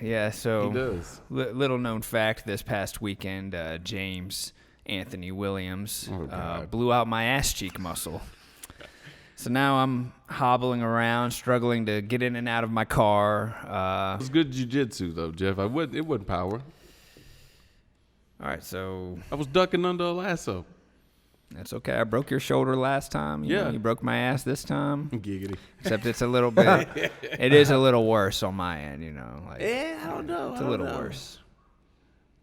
Yeah, so he does. Little known fact, this past weekend, James Anthony Williams blew out my ass cheek muscle. So now I'm hobbling around, struggling to get in and out of my car. It was good jiu-jitsu, though, Jeff. It wasn't power. All right, so I was ducking under a lasso. that's okay. I broke your shoulder last time. You know, you broke my ass this time. Giggity. Except it's a little bit. It is a little worse on my end, you know. Like, I don't know. It's a little worse.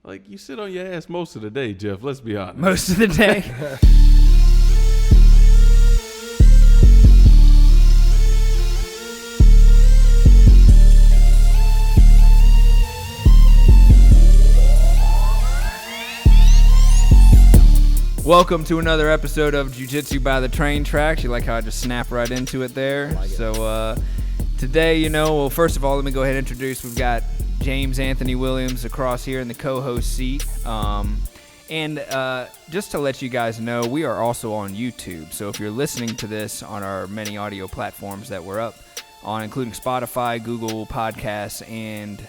Like, you sit on your ass most of the day, Jeff. Let's be honest. Most of the day. Welcome to another episode of Jiu-Jitsu by the Train Tracks. You like how I just snap right into it there? Like it. So today, first of all, let me go ahead and introduce. We've got James Anthony Williams across here in the co-host seat. And just to let you guys know, we are also on YouTube. So if you're listening to this on our many audio platforms that we're up on, including Spotify, Google Podcasts, and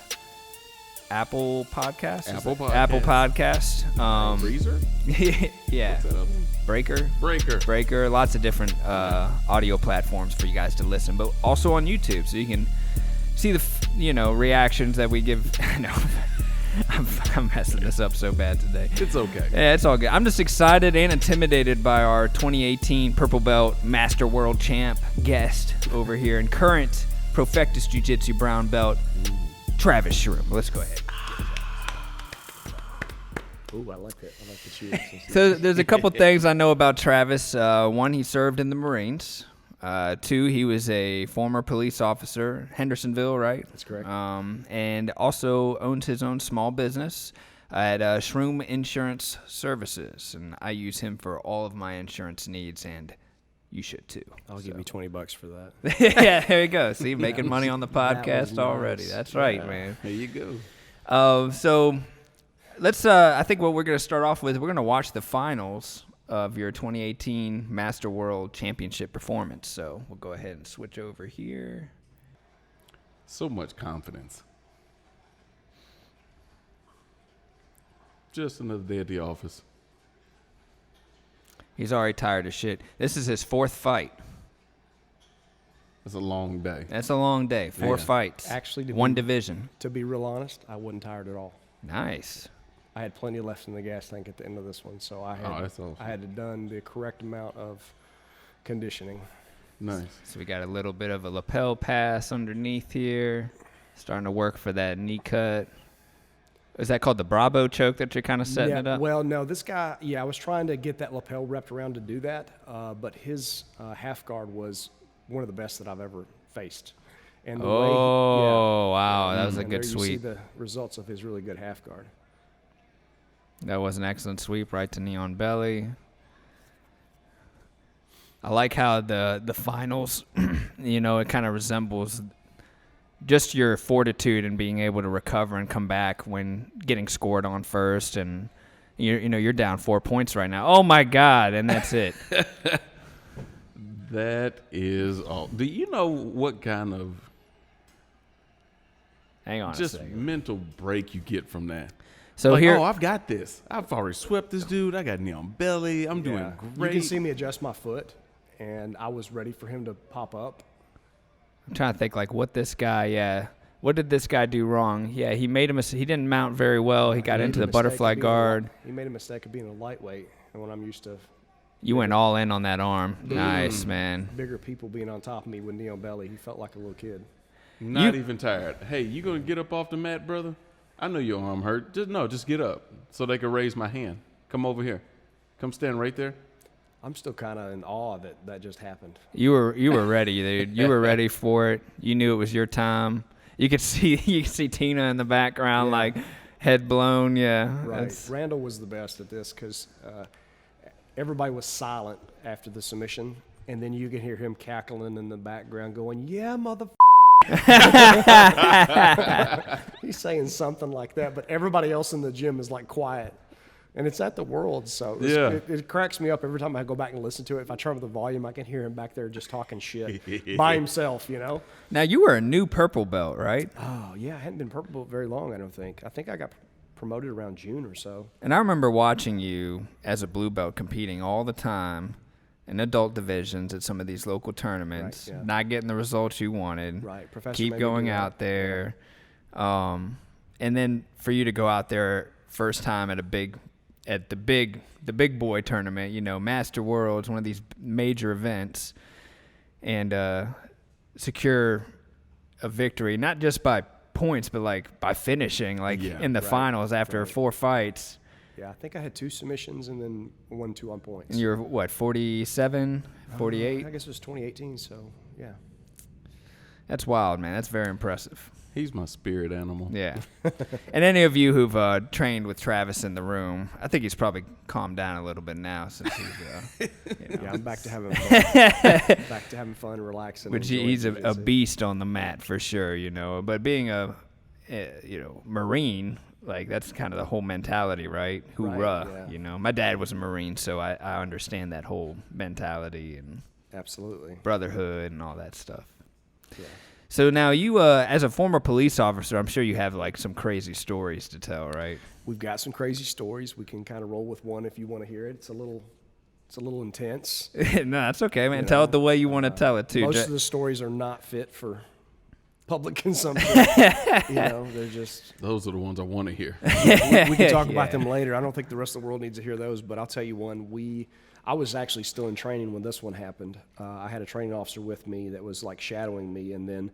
Apple Podcasts? Apple Podcasts. Breezer? Yeah. Breaker. Lots of different audio platforms for you guys to listen, but also on YouTube, so you can see the reactions that we give. No, I'm messing this up so bad today. It's okay. Yeah, it's all good. I'm just excited and intimidated by our 2018 Purple Belt Master World Champ guest over here and current Profectus Jiu-Jitsu Brown Belt, Travis Shrum. Let's go ahead. Ooh, I like that. I like the cheers. So there's a couple things I know about Travis. One, he served in the Marines. Two, he was a former police officer, Hendersonville, right? That's correct. And also owns his own small business at Shrum Insurance Services. And I use him for all of my insurance needs, and you should too. I'll give you $20 for that. Yeah, there you go. See, making money on the podcast nice. already. That's right, man. There you go. So let's. I think what we're going to start off with, we're going to watch the finals of your 2018 Master World Championship performance. So we'll go ahead and switch over here. So much confidence. Just another day at the office. He's already tired of shit. This is his fourth fight. It's a long day. That's a long day. Four fights. Actually, one division. To be real honest, I wasn't tired at all. Nice. I had plenty left in the gas tank at the end of this one, so I had done the correct amount of conditioning. Nice. So we got a little bit of a lapel pass underneath here. Starting to work for that knee cut. Is that called the Bravo choke that you're kind of setting it up? Well, no, this guy, I was trying to get that lapel wrapped around to do that, but his half guard was one of the best that I've ever faced. And the wow, that was a good there sweep. You see the results of his really good half guard. That was an excellent sweep right to knee on belly. I like how the finals, it kind of resembles just your fortitude and being able to recover and come back when getting scored on first, and you're down 4 points right now. Oh my God, and that's it. That is all. Do you know what kind of mental break you get from that? So I've got this. I've already swept this dude. I got knee on belly. I'm doing great. You can see me adjust my foot, and I was ready for him to pop up. I'm trying to think what what did this guy do wrong? Yeah, he made he didn't mount very well. He got into the butterfly guard. He made a mistake of being a lightweight, and when I'm used to. You went all in on that arm. Nice, man. Bigger people being on top of me with knee on belly. He felt like a little kid. Not even tired. Hey, you gonna get up off the mat, brother? I know your arm hurt. Just get up so they can raise my hand. Come over here. Come stand right there. I'm still kind of in awe that just happened. You were ready, dude. You were ready for it. You knew it was your time. You could see Tina in the background, head blown. Yeah, right. Randall was the best at this because everybody was silent after the submission, and then you could hear him cackling in the background, going, "Yeah, mother." He's saying something like that, but everybody else in the gym is quiet. And it's at the World, so it cracks me up every time I go back and listen to it. If I turn up the volume, I can hear him back there just talking shit by himself, you know? Now, you were a new purple belt, right? Oh, yeah. I hadn't been purple belt very long, I don't think. I think I got promoted around June or so. And I remember watching you as a blue belt competing all the time in adult divisions at some of these local tournaments, not getting the results you wanted. Right. Professor keep going out there. Yeah. And then for you to go out there first time at the big boy tournament, you know, Master Worlds, one of these major events, and secure a victory, not just by points, but like by finishing, like in the finals after 4 fights. Yeah, I think I had 2 submissions and then 1-2 on points. And you're what, 47, 48? I guess it was 2018, so yeah. That's wild, man. That's very impressive. He's my spirit animal. Yeah. And any of you who've trained with Travis in the room, I think he's probably calmed down a little bit now since he's, you know. Yeah, I'm back to having fun. Back to having fun, relaxing. Which he's a beast on the mat for sure, you know. But being a Marine, like that's kind of the whole mentality, right? Hoorah, yeah. You know. My dad was a Marine, so I understand that whole mentality and absolutely brotherhood and all that stuff. Yeah. So now you, as a former police officer, I'm sure you have like some crazy stories to tell, right? We've got some crazy stories. We can kind of roll with one if you want to hear it. It's a little intense. No, that's okay, man. Tell it the way you want to tell it too. Most of the stories are not fit for public consumption. You know, they're just. Those are the ones I want to hear. We can talk about them later. I don't think the rest of the world needs to hear those, but I'll tell you one. I was actually still in training when this one happened. I had a training officer with me that was like shadowing me, and then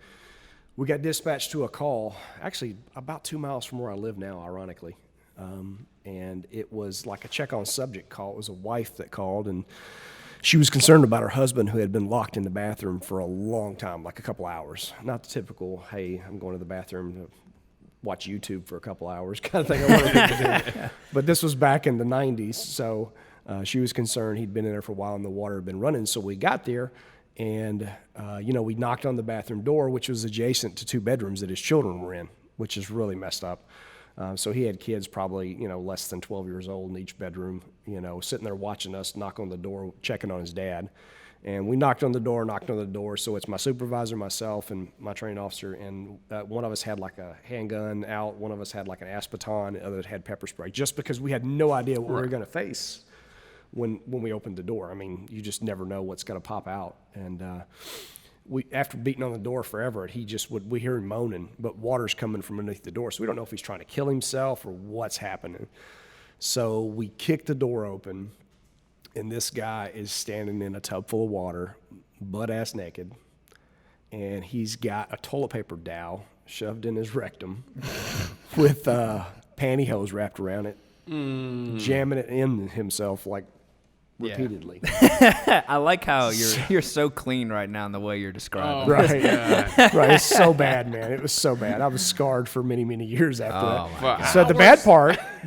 we got dispatched to a call, actually about 2 miles from where I live now, ironically. And it was like a check on subject call. It was a wife that called, and she was concerned about her husband who had been locked in the bathroom for a long time, like a couple hours. Not the typical, hey, I'm going to the bathroom to watch YouTube for a couple hours kind of thing I wanted him to do. But this was back in the 90s, so she was concerned. He'd been in there for a while and the water had been running. So we got there, and we knocked on the bathroom door, which was adjacent to 2 bedrooms that his children were in, which is really messed up. So he had kids probably, less than 12 years old in each bedroom, sitting there watching us knock on the door, checking on his dad. And we knocked on the door. So it's my supervisor, myself, and my training officer. And one of us had like a handgun out. One of us had like an aspeton. The other had pepper spray, just because we had no idea what we were going to face when we opened the door. I mean, you just never know what's going to pop out. And after beating on the door forever, we hear him moaning, but water's coming from underneath the door. So we don't know if he's trying to kill himself or what's happening. So we kick the door open, and this guy is standing in a tub full of water, butt-ass naked, and he's got a toilet paper dowel shoved in his rectum with pantyhose wrapped around it, jamming it in himself like repeatedly. I like how you're so clean right now in the way you're describing. Right. Right. It's so bad, man. It was so bad. I was scarred for many, many years after that. God. So the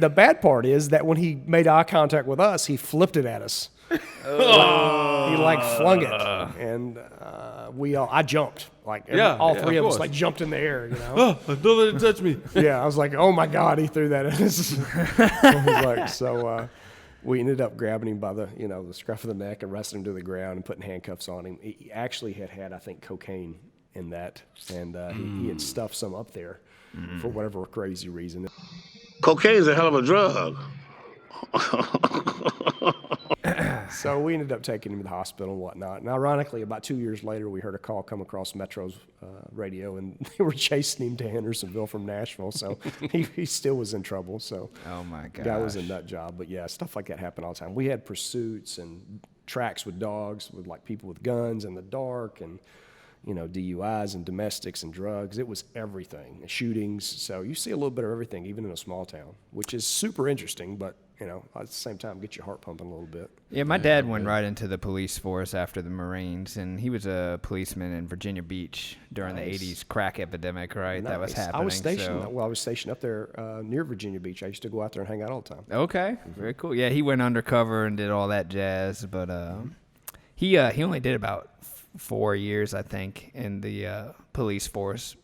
bad part is that when he made eye contact with us, he flipped it at us. He flung it, and I jumped. All three of us jumped in the air. Don't let it touch me. Yeah, I was like, oh my God, he threw that at us. We ended up grabbing him by the scruff of the neck and wrestling him to the ground and putting handcuffs on him. He actually had, I think, cocaine in that, and he had stuffed some up there for whatever crazy reason. Cocaine is a hell of a drug. So we ended up taking him to the hospital and whatnot. And ironically, about 2 years later, we heard a call come across Metro's radio, and they were chasing him to Hendersonville from Nashville. So he still was in trouble. So oh my God, the guy was a nut job. But yeah, stuff like that happened all the time. We had pursuits and tracks with dogs, with like people with guns in the dark, and DUIs and domestics and drugs. It was everything. Shootings. So you see a little bit of everything, even in a small town, which is super interesting, but at the same time, get your heart pumping a little bit. Yeah, my dad went right into the police force after the Marines, and he was a policeman in Virginia Beach during the 80s crack epidemic, right? Nice. That was happening. I was stationed. I was stationed up there near Virginia Beach. I used to go out there and hang out all the time. Okay, very cool. Yeah, he went undercover and did all that jazz, but he only did about 4 years, I think, in the police force.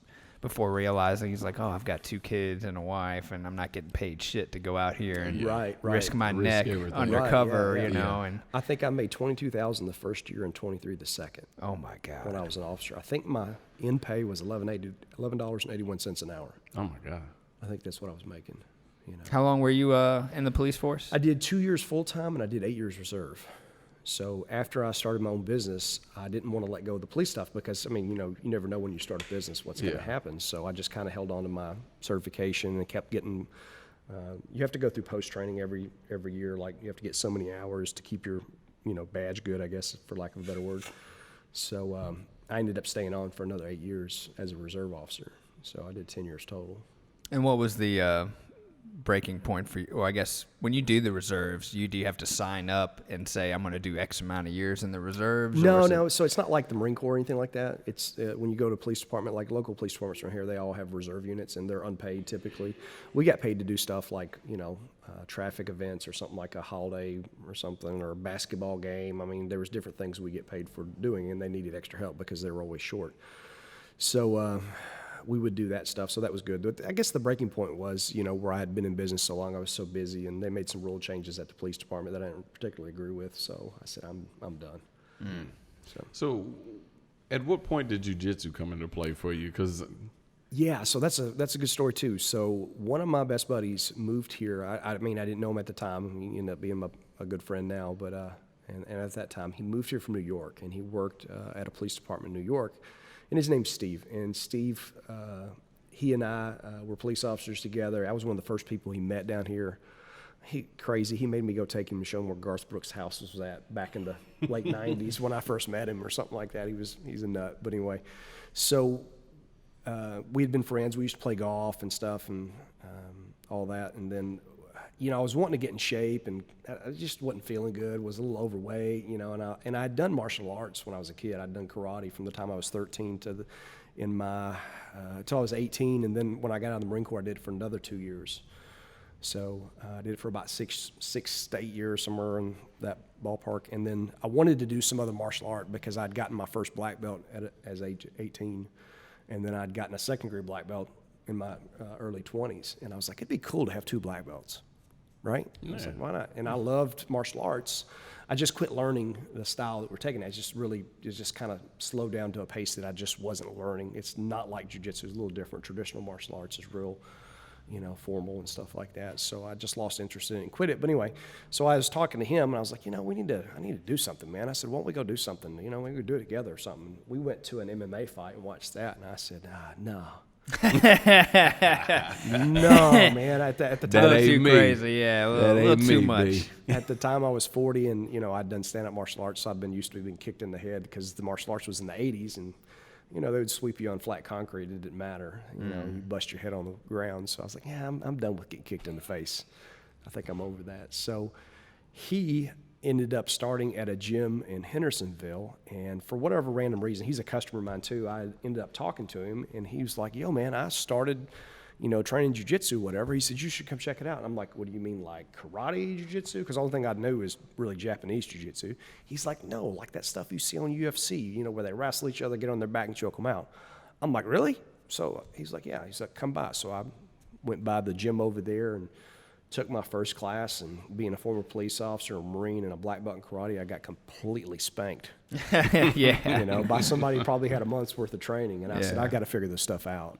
before realizing he's like, oh, I've got 2 kids and a wife, and I'm not getting paid shit to go out here and risk my neck everything. undercover, you know. And I think I made $22,000 the first year and $23,000 the second. oh my God. When I was an officer, I think my in pay was $11.81 an hour. Oh my God. I think that's what I was making. You know, How long were you in the police force? I did 2 years full time and I did 8 years reserve. So after I started my own business, I didn't want to let go of the police stuff because, I mean, you know, you never know when you start a business what's going to happen. So I just kind of held on to my certification and kept getting. You have to go through post training every year. Like you have to get so many hours to keep your, you know, badge good, I guess, for lack of a better word. So I ended up staying on for another 8 years as a reserve officer. So I did 10 years total. And what was the breaking point for you? Or I guess when you do the reserves, do you have to sign up and say, I'm going to do X amount of years in the reserves? No. So it's not like the Marine Corps or anything like that. It's when you go to a police department, like local police departments around here, they all have reserve units and they're unpaid typically. We got paid to do stuff like, you know, traffic events or something like a holiday or something or a basketball game. I mean, there was different things we get paid for doing and they needed extra help because they were always short. So, we would do that stuff, so that was good. But I guess the breaking point was, you know, where I had been in business so long, I was so busy, and they made some rule changes at the police department that I didn't particularly agree with. So I said, I'm done. So, at what point did jiu-jitsu come into play for you? Because yeah, so that's a good story too. So one of my best buddies moved here. I mean, I didn't know him at the time. He ended up being a good friend now, but and at that time he moved here from New York, and he worked at a police department in New York. And his name's Steve. And Steve, he and I were police officers together. I was one of the first people he met down here. He made me go take him and show him where Garth Brooks' house was at back in the late 90s when I first met him or something like that. He's a nut. But anyway, so we had been friends. We used to play golf and stuff and all that. And then, you know, I was wanting to get in shape, and I just wasn't feeling good, was a little overweight, you know, and I had done martial arts when I was a kid. I'd done karate from the time I was 13 till I was 18, and then when I got out of the Marine Corps, I did it for another 2 years. So I did it for about six to 8 years, somewhere in that ballpark, and then I wanted to do some other martial art because I'd gotten my first black belt as age 18, and then I'd gotten a second-degree black belt in my early 20s, and I was like, it'd be cool to have 2 black belts. Right? I was like, why not? And I loved martial arts. I just quit learning the style that we're taking. It just kind of slowed down to a pace that I just wasn't learning. It's not like jiu-jitsu. It's a little different. Traditional martial arts is real, you know, formal and stuff like that. So I just lost interest in it and quit it. But anyway, so I was talking to him, and I was like, you know, I need to do something, man. I said, why don't we go do something? You know, we could do it together or something. We went to an MMA fight and watched that, and I said, no. No, man. At the time, a little too crazy, yeah, a little too much. At the time, I was 40, and you know, I'd done stand-up martial arts, so I'd been used to being kicked in the head because the martial arts was in the '80s, and you know, they would sweep you on flat concrete. It didn't matter. You know, you bust your head on the ground. So I was like, yeah, I'm done with getting kicked in the face. I think I'm over that. So he ended up starting at a gym in Hendersonville, and for whatever random reason, he's a customer of mine too. I ended up talking to him, and he was like, yo, man, I started, you know, training jiu-jitsu, whatever. He said, you should come check it out. And I'm like, what do you mean, like karate jiu-jitsu? Because the only thing I knew is really Japanese jiu-jitsu. He's like, no, like that stuff you see on UFC, you know, where they wrestle each other, get on their back and choke them out. I'm like, really? So he's like, yeah. He's like, come by. So I went by the gym over there and took my first class, and being a former police officer, a Marine, and a black belt in karate, I got completely spanked. Yeah. You know, by somebody who probably had a month's worth of training. And I said, I got to figure this stuff out.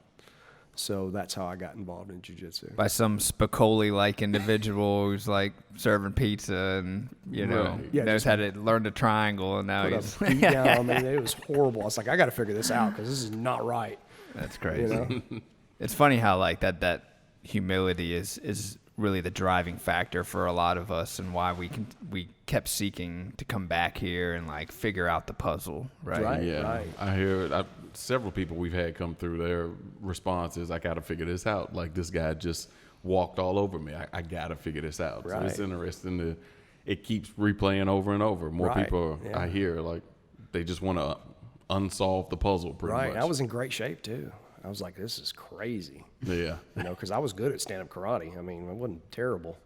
So that's how I got involved in jiu-jitsu. By some Spicoli-like individual who's like serving pizza and, you know, knows how to learn the triangle, and now he's beat down. I mean, it was horrible. I was like, I got to figure this out because this is not right. That's crazy. You know? It's funny how like that humility is really the driving factor for a lot of us, and why we kept seeking to come back here and like figure out the puzzle, right? Yeah, right. I hear several people we've had come through, their responses, I got to figure this out. Like, this guy just walked all over me. I got to figure this out. Right. So it's interesting it keeps replaying over and over. More people I hear, like, they just want to unsolve the puzzle pretty much. Right. I was in great shape too. I was like, this is crazy. Yeah. You know, because I was good at stand-up karate. I mean, I wasn't terrible.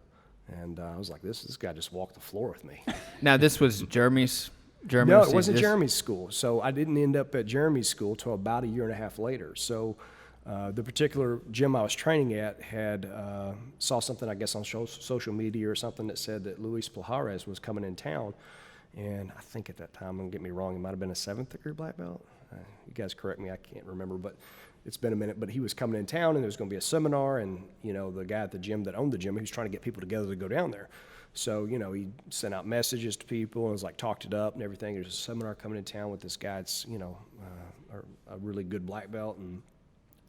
And I was like, this guy just walked the floor with me. Now, this was Jeremy's? No, it wasn't Jeremy's school. So I didn't end up at Jeremy's school till about a year and a half later. So The particular gym I was training at had saw something, I guess, on social media or something that said that Luis Plajares was coming in town. And I think at that time, don't get me wrong, it might have been a 7th degree black belt. You guys correct me, I can't remember, but it's been a minute. But he was coming in town, and there was going to be a seminar, and, you know, the guy at the gym that owned the gym, he was trying to get people together to go down there. So, you know, he sent out messages to people and was like, talked it up and everything. There's a seminar coming in town with this guy that's, you know, a really good black belt, and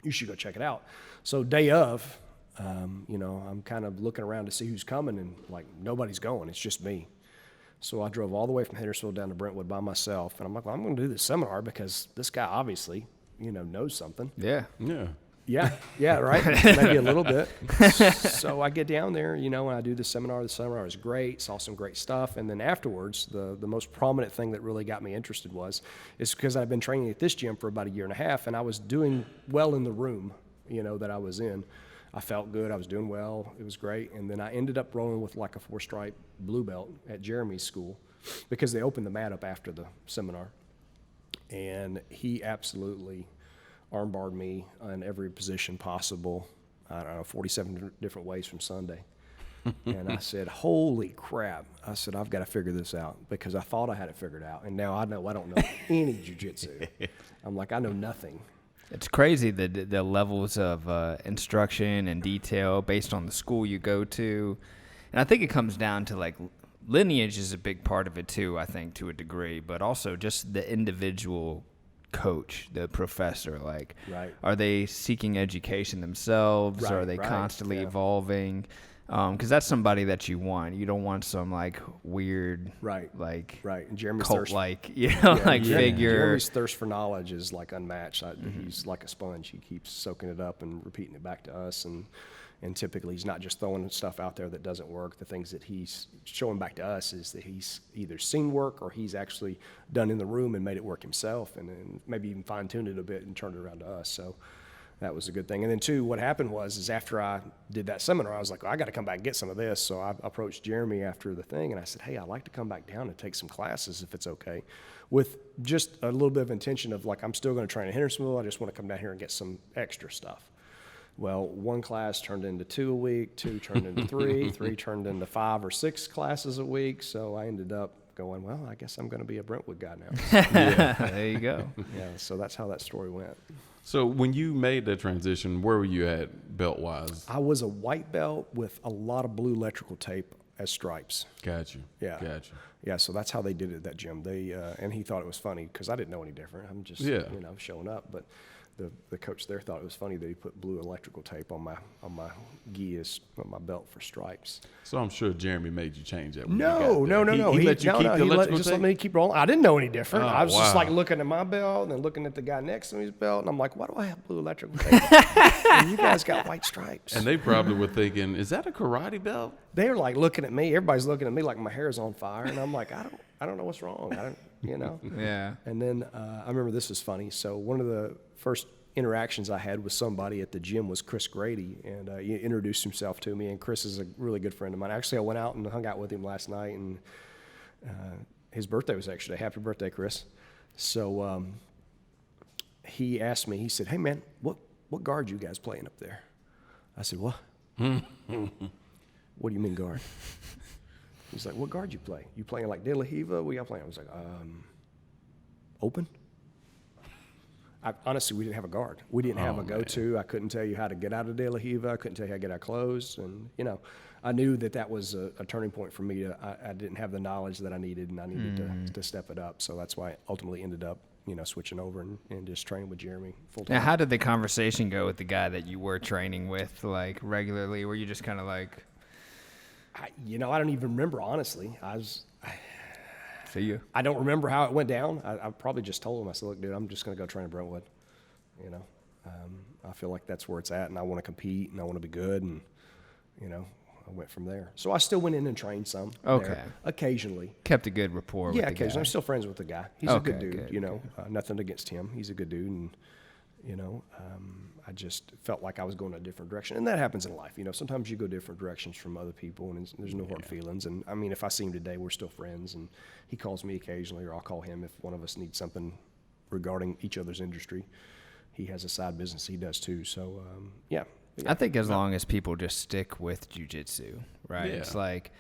you should go check it out. So day of, you know, I'm kind of looking around to see who's coming, and like nobody's going. It's just me. So I drove all the way from Hendersonville down to Brentwood by myself, and I'm like, well, I'm going to do this seminar because this guy obviously, you know, knows something. Yeah. Yeah, right? Maybe a little bit. So I get down there, you know, and I do the seminar. The seminar was great, saw some great stuff. And then afterwards, the most prominent thing that really got me interested is because I've been training at this gym for about a year and a half, and I was doing well in the room, you know, that I was in. I felt good. I was doing well. It was great. And then I ended up rolling with like a 4-stripe blue belt at Jeremy's school because they opened the mat up after the seminar. And he absolutely armbarred me in every position possible, I don't know, 47 different ways from Sunday. And I said, holy crap. I said, I've got to figure this out because I thought I had it figured out. And now I know I don't know any jiu-jitsu. I'm like, I know nothing. It's crazy the levels of instruction and detail based on the school you go to. And I think it comes down to, like, lineage is a big part of it too, I think, to a degree, but also just the individual coach, the professor. Like, right. Are they seeking education themselves? Right, are they right, constantly yeah. evolving? Because that's somebody that you want. You don't want some, like, weird, right, like, right. And Jeremy's cult-like, you know, like figure. Jeremy's thirst for knowledge is like unmatched. He's like a sponge. He keeps soaking it up and repeating it back to us. And typically he's not just throwing stuff out there that doesn't work. The things that he's showing back to us is that he's either seen work or he's actually done in the room and made it work himself, and then maybe even fine-tuned it a bit and turned it around to us. So that was a good thing. And then, too, what happened is after I did that seminar, I was like, well, I got to come back and get some of this. So I approached Jeremy after the thing, and I said, hey, I'd like to come back down and take some classes if it's okay, with just a little bit of intention of, like, I'm still going to train in Hendersonville. I just want to come down here and get some extra stuff. Well, one class turned into 2 a week, 2 turned into 3, 3 turned into 5 or 6 classes a week. So I ended up going, well, I guess I'm going to be a Brentwood guy now. Yeah. There you go. Yeah, so that's how that story went. So when you made that transition, where were you at belt-wise? I was a white belt with a lot of blue electrical tape as stripes. Got you. Yeah. Got you. Yeah, so that's how they did it at that gym. They and he thought it was funny because I didn't know any different. I'm just showing up, but the coach there thought it was funny that he put blue electrical tape on my gi on my belt for stripes. So I'm sure Jeremy made you change that. No. He let you keep the electrical tape? Let me keep rolling. I didn't know any different. Oh, I was just wow. like looking at my belt and then looking at the guy next to me's belt, and I'm like, why do I have blue electrical tape? And you guys got white stripes. And they probably were thinking, is that a karate belt? They were like looking at me. Everybody's looking at me like my hair's on fire, and I'm like, I don't know what's wrong. Yeah. And then I remember this was funny. So one of the first interactions I had with somebody at the gym was Chris Grady, and he introduced himself to me, and Chris is a really good friend of mine. Actually, I went out and hung out with him last night, and his birthday was actually. Happy birthday, Chris. So he asked me, he said, hey, man, what guard you guys playing up there? I said, what? What do you mean guard? He's like, what guard you play? You playing like De La Riva? What y'all playing? I was like, open? Honestly, we didn't have a guard. We didn't have a go-to. Man. I couldn't tell you how to get out of De La Riva. I couldn't tell you how to get out closed. And, I knew that was a turning point for me. I didn't have the knowledge that I needed, and I needed to step it up. So that's why I ultimately ended up, switching over and just training with Jeremy full-time. Now, how did the conversation go with the guy that you were training with, like, regularly? Were you just kind of like... I don't even remember, honestly. See you. I don't remember how it went down. I probably just told him, I said, look, dude, I'm just going to go train at Brentwood. I feel like that's where it's at, and I want to compete, and I want to be good, and, I went from there. So I still went in and trained some there, occasionally. Kept a good rapport with the guy. Yeah, occasionally. I'm still friends with the guy. He's a good dude, nothing against him. He's a good dude, and, I just felt like I was going a different direction. And that happens in life. Sometimes you go different directions from other people, and there's no hard feelings. And, I mean, if I see him today, we're still friends, and he calls me occasionally, or I'll call him if one of us needs something regarding each other's industry. he has a side business he does too. So yeah. I think as long as people just stick with jiu-jitsu, right? Yeah. It's like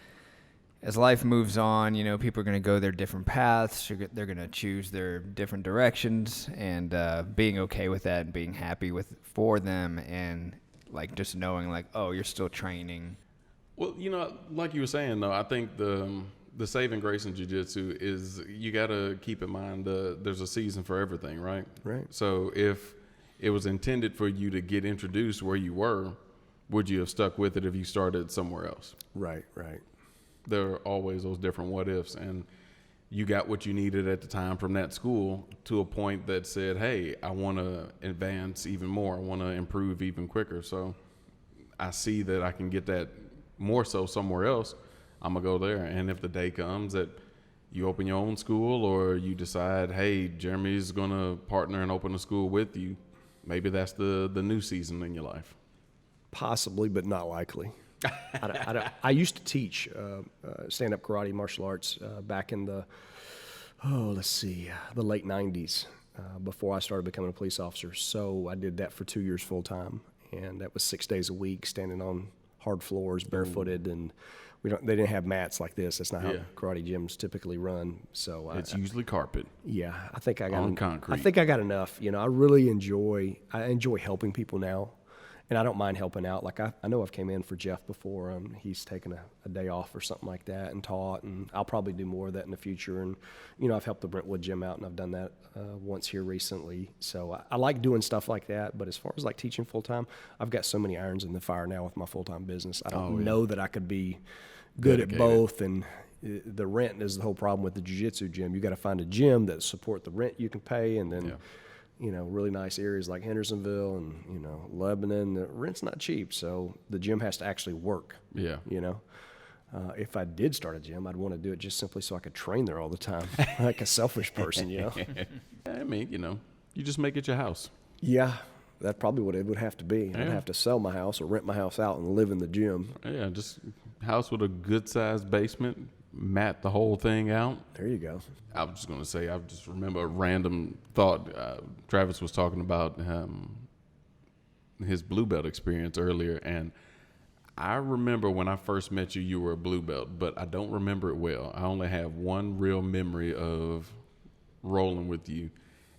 as life moves on, you know, people are going to go their different paths. They're going to choose their different directions, and being okay with that and being happy for them, and like just knowing like, oh, you're still training. Well, you know, like you were saying though, I think the saving grace in jiu-jitsu is you got to keep in mind there's a season for everything, right? Right. So if it was intended for you to get introduced where you were, would you have stuck with it if you started somewhere else? Right. There are always those different what ifs, and you got what you needed at the time from that school to a point that said, hey, I want to advance even more. I want to improve even quicker. So I see that I can get that more so somewhere else. I'm going to go there. And if the day comes that you open your own school, or you decide, hey, Jeremy's going to partner and open a school with you, maybe that's the new season in your life. Possibly, but not likely. I used to teach stand-up karate, martial arts back in the late 90s before I started becoming a police officer. So I did that for 2 years full time, and that was 6 days a week, standing on hard floors, barefooted, and they didn't have mats like this. That's not how karate gyms typically run. So it's usually carpet. Yeah, I think I got on concrete. I think I got enough. You know, I really enjoy helping people now. And I don't mind helping out. Like I know I've came in for Jeff before. He's taken a day off or something like that and taught, and I'll probably do more of that in the future. And, you know, I've helped the Brentwood gym out, and I've done that once here recently. So I like doing stuff like that. But as far as like teaching full time, I've got so many irons in the fire now with my full time business. I don't know that I could be good at both. And the rent is the whole problem with the jiu-jitsu gym. You got to find a gym that support the rent you can pay, and then. You know, really nice areas like Hendersonville and, you know, Lebanon, the rent's not cheap. So the gym has to actually work. Yeah. You know, if I did start a gym, I'd want to do it just simply so I could train there all the time, like a selfish person, you know. I mean, you know, you just make it your house. Yeah. That's probably what it would have to be. I'd have to sell my house or rent my house out and live in the gym. Yeah, just house with a good-sized basement, mat the whole thing out. There you go. I was just going to say, I just remember a random thought. Travis was talking about his blue belt experience earlier, and I remember when I first met you, you were a blue belt, but I don't remember it well. I only have one real memory of rolling with you,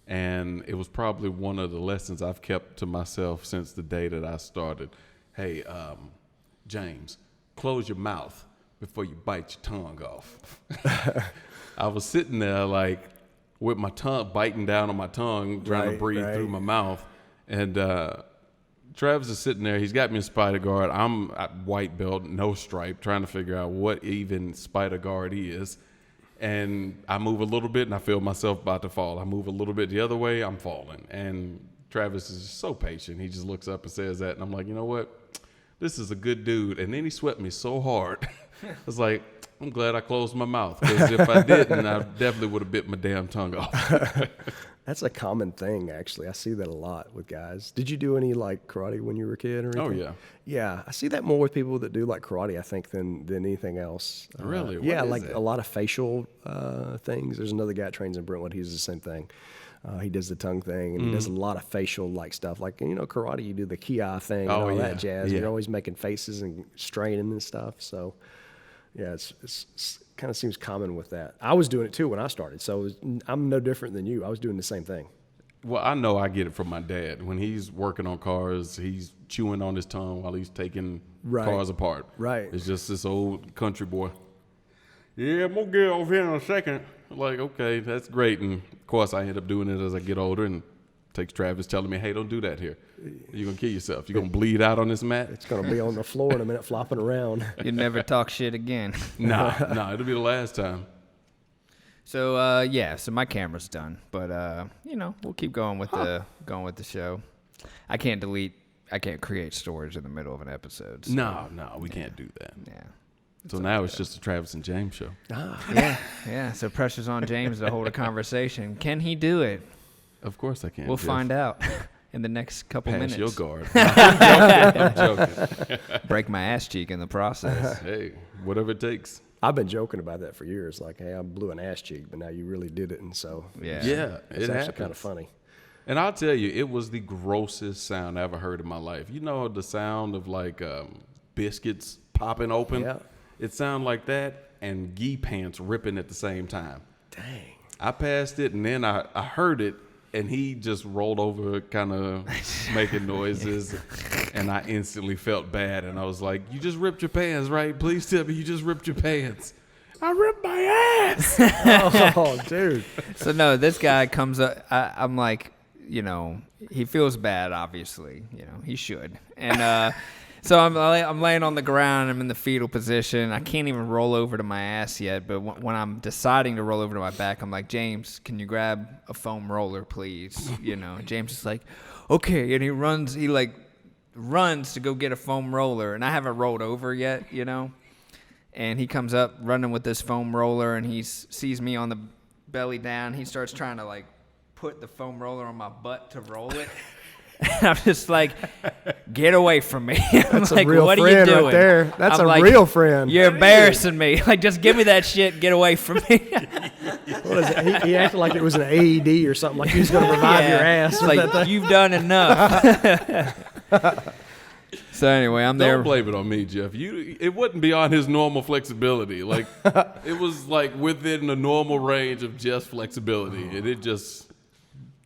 and it was probably one of the lessons I've kept to myself since the day that I started. Hey, James, close your mouth before you bite your tongue off. I was sitting there like with my tongue, biting down on my tongue, trying to breathe through my mouth. And Travis is sitting there. He's got me in spider guard. I'm at white belt, no stripe, trying to figure out what even spider guard is. And I move a little bit, and I feel myself about to fall. I move a little bit the other way, I'm falling. And Travis is just so patient. He just looks up and says that. And I'm like, you know what? This is a good dude. And then he swept me so hard. I was like, I'm glad I closed my mouth, because if I didn't, I definitely would have bit my damn tongue off. That's a common thing, actually. I see that a lot with guys. Did you do any like karate when you were a kid or anything? Oh, yeah. Yeah, I see that more with people that do like karate, I think, than anything else. Really? Yeah, like a lot of facial things. There's another guy that trains in Brentwood. He does the same thing. He does the tongue thing, and he does a lot of facial like stuff. Like, you know, karate, you do the ki thing and all that jazz. Yeah. You're always making faces and straining and stuff. So, yeah, it's kind of seems common with that. I was doing it too when I started, so I'm no different than you. I was doing the same thing. Well, I know I get it from my dad. When he's working on cars, he's chewing on his tongue while he's taking cars apart. Right. It's just this old country boy. Yeah, I'm going to get over here in a second. I'm like, okay, that's great. And, of course, I end up doing it as I get older, and it takes Travis telling me, hey, don't do that here. You're going to kill yourself. You're going to bleed out on this mat. It's going to be on the floor in a minute flopping around. You never talk shit again. Nah, it'll be the last time. So, so my camera's done. But, you know, we'll keep going with the show. I can't create storage in the middle of an episode. So. No, we can't do that. Yeah. So now it's just a Travis and James show. Yeah. So pressure's on James to hold a conversation. Can he do it? Of course I can. We'll find out in the next couple minutes. Pass your guard. I'm joking. Break my ass cheek in the process. Hey, whatever it takes. I've been joking about that for years. Like, hey, I blew an ass cheek, but now you really did it, and so yeah, it's actually kind of funny. And I'll tell you, it was the grossest sound I ever heard in my life. You know the sound of like biscuits popping open? Yeah. It sounded like that and gi pants ripping at the same time. Dang. I passed it and then I heard it and he just rolled over kind of making noises and I instantly felt bad and I was like, you just ripped your pants, right? Please tell me you just ripped your pants. I ripped my ass. Oh, dude. So no, this guy comes up. I'm like, you know, he feels bad. Obviously, you know, he should. And so I'm laying on the ground. I'm in the fetal position. I can't even roll over to my ass yet. But when I'm deciding to roll over to my back, I'm like, James, can you grab a foam roller, please? You know, and James is like, okay. And he runs to go get a foam roller, and I haven't rolled over yet, you know. And he comes up running with this foam roller, and he sees me on the belly down. He starts trying to, like, put the foam roller on my butt to roll it. And I'm just like, get away from me. That's like, a real what friend are you doing? right there. That's I'm a like, real friend. You're embarrassing me. Like, just give me that shit. Get away from me. What is it? He acted like it was an AED or something, like he was going to revive your ass. It's with like, that thing. you've done enough. So anyway, I'm there. Don't blame it on me, Jeff. It wouldn't be on his normal flexibility. Like it was like within the normal range of Jeff's flexibility, and it just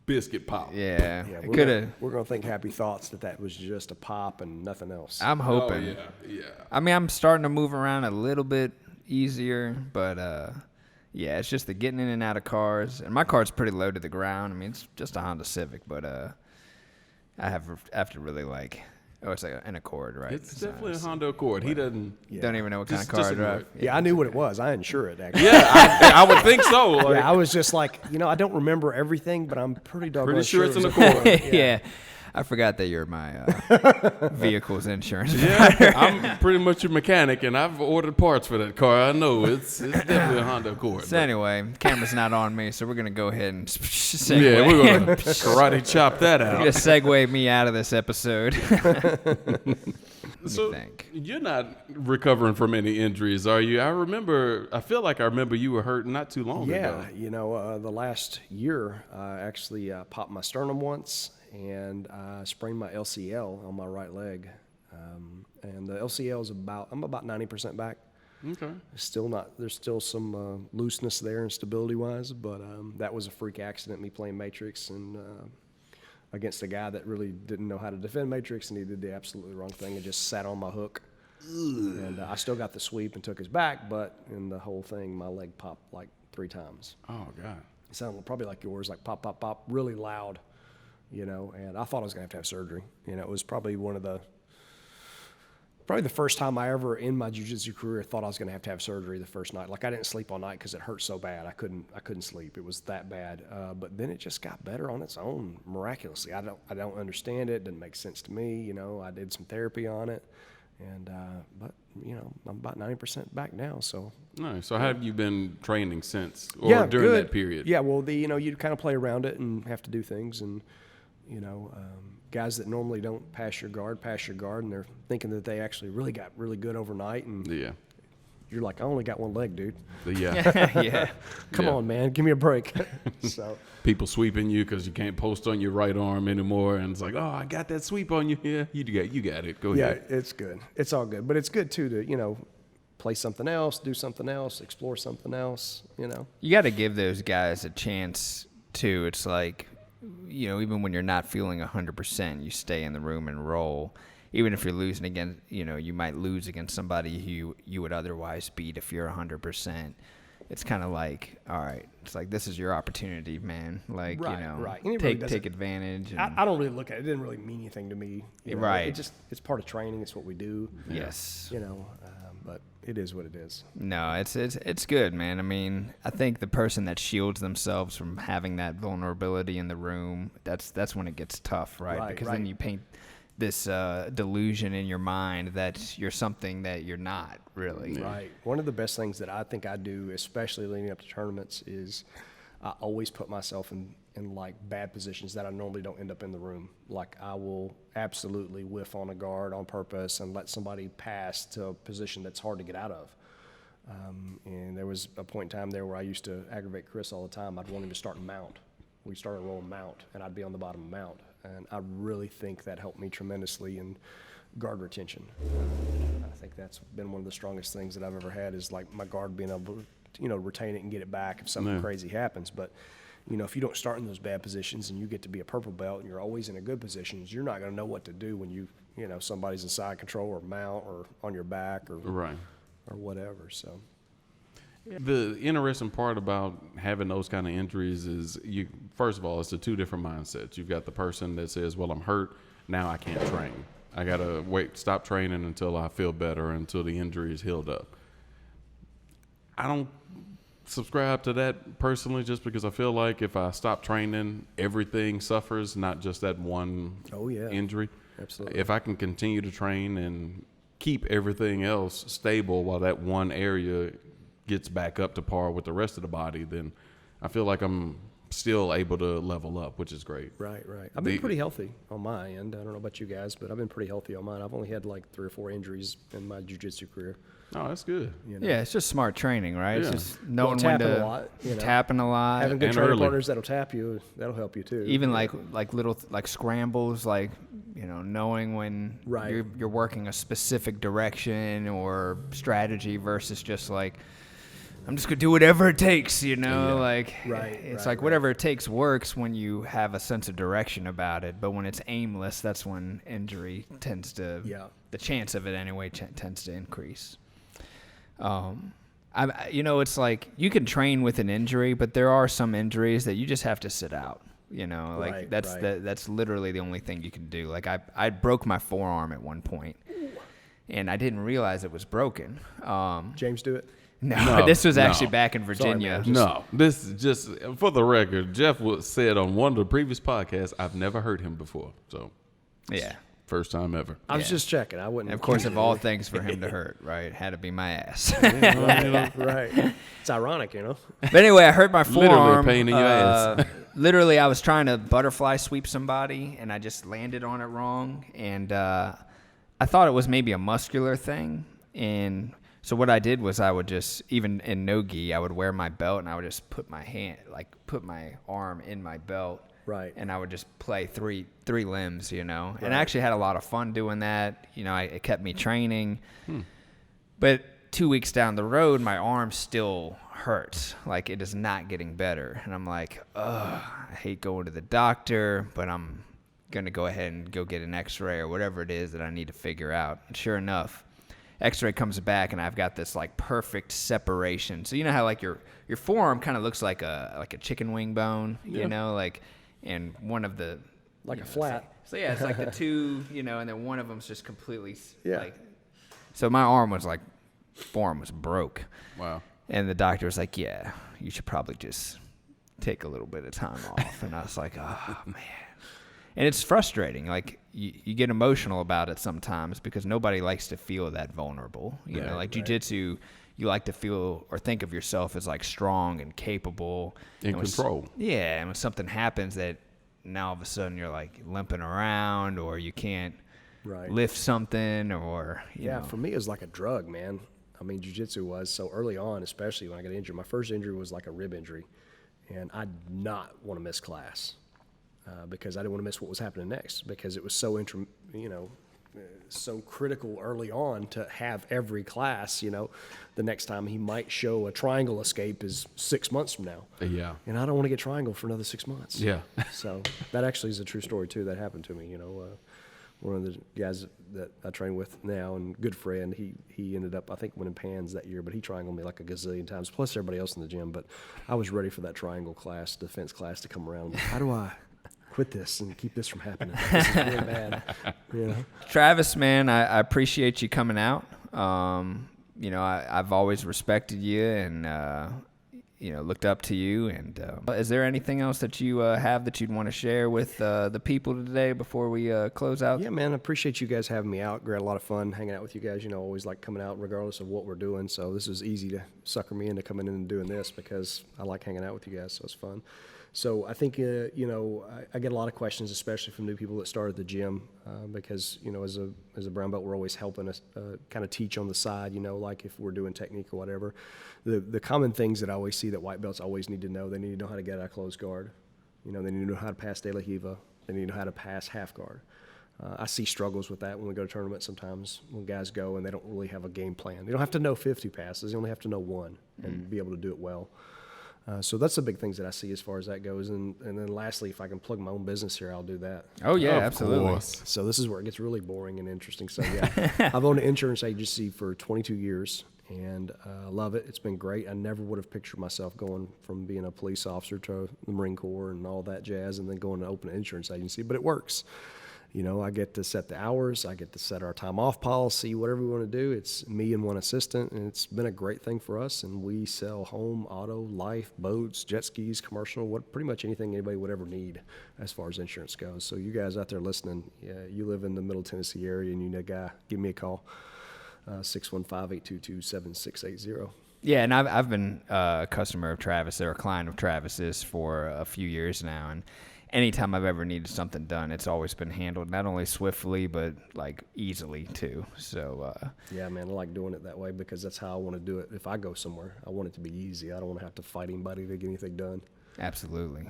biscuit popped. Yeah, Yeah, it could have. we're going to think happy thoughts that was just a pop and nothing else. I'm hoping. Oh, yeah. I mean, I'm starting to move around a little bit easier, but yeah, it's just the getting in and out of cars. And my car's pretty low to the ground. I mean, it's just a Honda Civic, but I have to really like. Oh, it's like an Accord, right? It's definitely a Honda Accord. He doesn't. Don't even know what kind of car just I drive. ignore Yeah, I knew what it was. I insure it, actually. Yeah, I would think so. Like, Yeah, I was just like, I don't remember everything, but I'm pretty doggone pretty sure it's an it was Accord. Yeah. I forgot that you're my vehicle's insurance. Yeah, I'm pretty much a mechanic, and I've ordered parts for that car. I know it's definitely a Honda Accord. So anyway, camera's not on me, so we're gonna go ahead and segue. Yeah, we're gonna karate chop that You're out. gonna segue me out of this episode. So think. you're not recovering from any injuries, are you? I feel like I remember you were hurt not too long ago. Yeah, the last year, I actually popped my sternum once, and I sprained my LCL on my right leg. And the LCL is I'm about 90% back. Okay. There's still some looseness there and stability-wise, but that was a freak accident, me playing Matrix and against a guy that really didn't know how to defend Matrix, and he did the absolutely wrong thing and just sat on my hook. And I still got the sweep and took his back, but in the whole thing, my leg popped like 3 times. Oh God. It sounded probably like yours, like pop, pop, pop, really loud, and I thought I was going to have surgery. It was probably the first time I ever in my jiu-jitsu career thought I was going to have surgery the first night. Like I didn't sleep all night because it hurt so bad. I couldn't sleep. It was that bad. But then it just got better on its own miraculously. I don't understand it. It didn't make sense to me. I did some therapy on it, and but I'm about 90% back now. So Nice. So how have you been training since or during good. that period? Yeah, well, you kind of play around it and have to do things, and guys that normally don't pass your guard, and they're thinking that they actually really got really good overnight, and Yeah. you're like, I only got one leg, dude. Yeah. Yeah. Come Yeah. on, man, give me a break. So People sweeping you because you can't post on your right arm anymore, and it's like, oh, I got that sweep on you. Yeah, you got it. Go yeah, ahead. it's good. It's all good, but it's good too to play something else, do something else, explore something else. You got to give those guys a chance too. It's like, even when you're not feeling 100%, you stay in the room and roll. Even if you're losing against, you might lose against somebody who you would otherwise beat if you're 100%. It's kind of like, all right, it's like, this is your opportunity, man. Like, Right. And it really take advantage. And, I don't really look at it. It didn't really mean anything to me. Right. It's part of training. It's what we do. yes. But it is what it is. No, it's good, man. I mean, I think the person that shields themselves from having that vulnerability in the room, that's when it gets tough, right? Right, Because right. then you paint this delusion in your mind that you're something that you're not really. Right. One of the best things that I think I do, especially leading up to tournaments, is I always put myself in like bad positions that I normally don't end up in the room. Like I will absolutely whiff on a guard on purpose and let somebody pass to a position that's hard to get out of. And there was a point in time there where I used to aggravate Chris all the time. I'd want him to start and mount. we started rolling mount, and I'd be on the bottom of mount. And I really think that helped me tremendously in guard retention. I think that's been one of the strongest things that I've ever had is like my guard being able to, retain it and get it back if something crazy happens. But, if you don't start in those bad positions and you get to be a purple belt and you're always in a good position, you're not going to know what to do when somebody's in side control or mount or on your back or whatever. So. The interesting part about having those kind of injuries is first of all, it's the two different mindsets. You've got the person that says, well, I'm hurt. Now I can't train. I got to stop training until I feel better, until the injury is healed up. I don't subscribe to that personally, just because I feel like if I stop training, everything suffers, not just that one injury. Absolutely. If I can continue to train and keep everything else stable while that one area gets back up to par with the rest of the body, then I feel like I'm still able to level up, which is great. Right. I've been pretty healthy on my end. I don't know about you guys, but I've been pretty healthy on mine. I've only had like 3 or 4 injuries in my jiu-jitsu career. Oh, that's good. Yeah, it's just smart training, right? Yeah. It's just knowing when to tapping a lot. Having good and training early. partners that'll tap you, that'll help you too. Even like little scrambles, knowing when you're working a specific direction or strategy versus just like, I'm just gonna do whatever it takes, It's whatever it takes works when you have a sense of direction about it. But when it's aimless, that's when injury tends to, the chance of it anyway, tends to increase. It's like you can train with an injury, but there are some injuries that you just have to sit out. That's literally the only thing you can do. Like I broke my forearm at one point, and I didn't realize it was broken. James do it? No, this was actually back in Virginia. Sorry, this is just for the record. Jeff said on one of the previous podcasts, I've never heard him before. So, yeah, first time ever. I was just checking. I wouldn't. And of course, of all things for him to hurt, right? Had to be my ass. Right. It's ironic, But anyway, I hurt my forearm. Literally a pain in your ass. Literally, I was trying to butterfly sweep somebody, and I just landed on it wrong. And I thought it was maybe a muscular thing. And so what I did was I would just, even in no-gi, I would wear my belt, and I would just put my arm in my belt. Right. And I would just play three limbs, And I actually had a lot of fun doing that. It kept me training. But 2 weeks down the road, my arm still hurts. Like, it is not getting better. And I'm like, I hate going to the doctor, but I'm going to go ahead and go get an x-ray or whatever it is that I need to figure out. And sure enough, x-ray comes back, and I've got this like perfect separation. So you know how like your forearm kind of looks like a chicken wing bone, and one of the a flat. So yeah, it's like the two, and then one of them's just completely so my forearm was broke. Wow. And the doctor was like, yeah, you should probably just take a little bit of time off. And I was like, oh man. And it's frustrating. Like you get emotional about it sometimes because nobody likes to feel that vulnerable. Jiu-jitsu, you like to feel or think of yourself as like strong and capable. In control. Yeah. And when something happens that now all of a sudden you're like limping around or you can't lift something or, you know. For me it was like a drug, man. I mean, jiu-jitsu was so early on, especially when I got injured. My first injury was like a rib injury, and I did not want to miss class. Because I didn't want to miss what was happening next because it was so so critical early on to have every class, the next time he might show a triangle escape is 6 months from now. Yeah. And I don't want to get triangle for another 6 months. Yeah. So that actually is a true story too. That happened to me, one of the guys that I train with now and good friend, he ended up, I think, winning Pans that year, but he triangled me like a gazillion times, plus everybody else in the gym. But I was ready for that triangle class, defense class to come around. How do I quit this and keep this from happening? This is really bad. Travis, man, I appreciate you coming out. I've always respected you and looked up to you. And is there anything else that you have that you'd want to share with the people today before we close out? Yeah, man, I appreciate you guys having me out. We had a lot of fun hanging out with you guys. Always like coming out regardless of what we're doing. So this was easy to sucker me into coming in and doing this because I like hanging out with you guys. So it's fun. So I think, I get a lot of questions, especially from new people that start at the gym, because, as a brown belt, we're always helping us kind of teach on the side, like if we're doing technique or whatever. The common things that I always see that white belts always need to know, they need to know how to get out of closed guard. You know, they need to know how to pass De La Hiva. They need to know how to pass half guard. I see struggles with that when we go to tournaments sometimes when guys go and they don't really have a game plan. They don't have to know 50 passes. They only have to know one and be able to do it well. So that's the big things that I see as far as that goes. And then lastly, if I can plug my own business here, I'll do that. Oh, yeah, Of absolutely. course. So this is where it gets really boring and interesting. So, yeah, I've owned an insurance agency for 22 years, and I love it. It's been great. I never would have pictured myself going from being a police officer to the Marine Corps and all that jazz and then going to open an insurance agency, but it works. You know, I get to set the hours. I get to set our time off policy, whatever we want to do. It's me and one assistant, and it's been a great thing for us. And we sell home, auto, life, boats, jet skis, commercial, pretty much anything anybody would ever need as far as insurance goes. So you guys out there listening, you live in the Middle Tennessee area and you need a guy, give me a call, 615-822-7680. Yeah, and I've been a customer of Travis, or a client of Travis's for a few years now, and anytime I've ever needed something done, it's always been handled not only swiftly but like easily too. So yeah, man, I like doing it that way because that's how I want to do it. If I go somewhere, I want it to be easy. I don't want to have to fight anybody to get anything done. absolutely.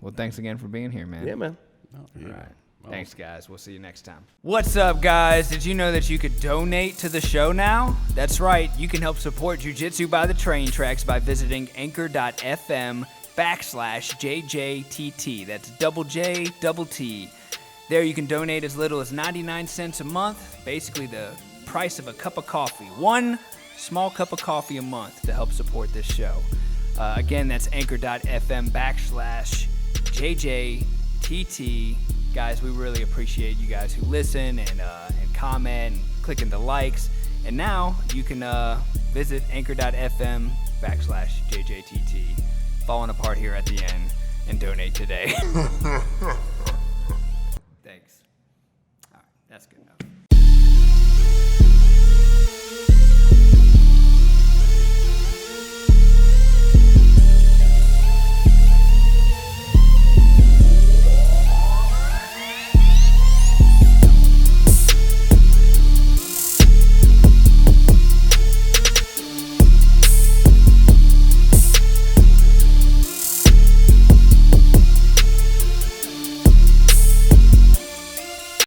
Well, thanks again for being here, man. Yeah, man. Oh, yeah. All right. Well, Thanks, guys. We'll see you next time. What's up, guys? Did you know that you could donate to the show now? That's right. You can help support Jiu-Jitsu by the Train Tracks by visiting anchor.fm/JJTT. That's double J, double T. There you can donate as little as 99 cents a month, basically the price of a cup of coffee. One small cup of coffee a month to help support this show. Again, that's anchor.fm/JJTT. Guys, we really appreciate you guys who listen and comment and clicking the likes. And now you can visit anchor.fm/JJTT. Falling apart here at the end, and donate today.